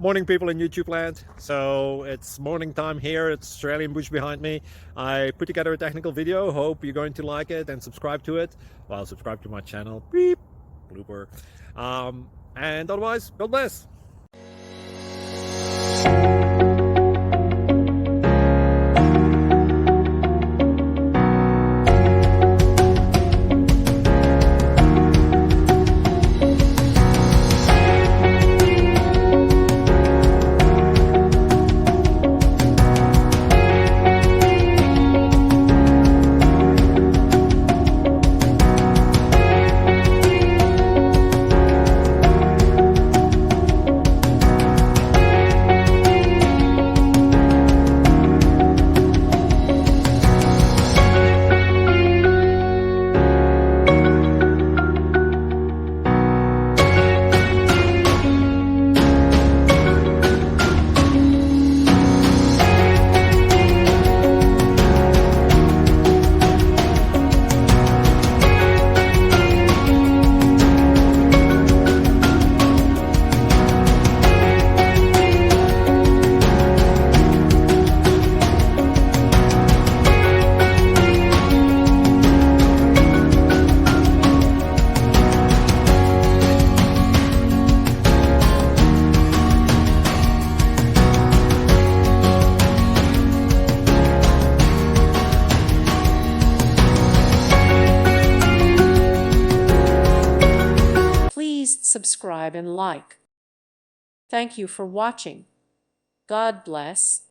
Morning, people in YouTube land. So it's morning time here. It's Australian bush behind me. I put together a technical video. Hope you're going to like it and subscribe to it. Well, subscribe to my channel. Beep, blooper. And otherwise, God bless. Please subscribe and like. Thank you for watching. God bless.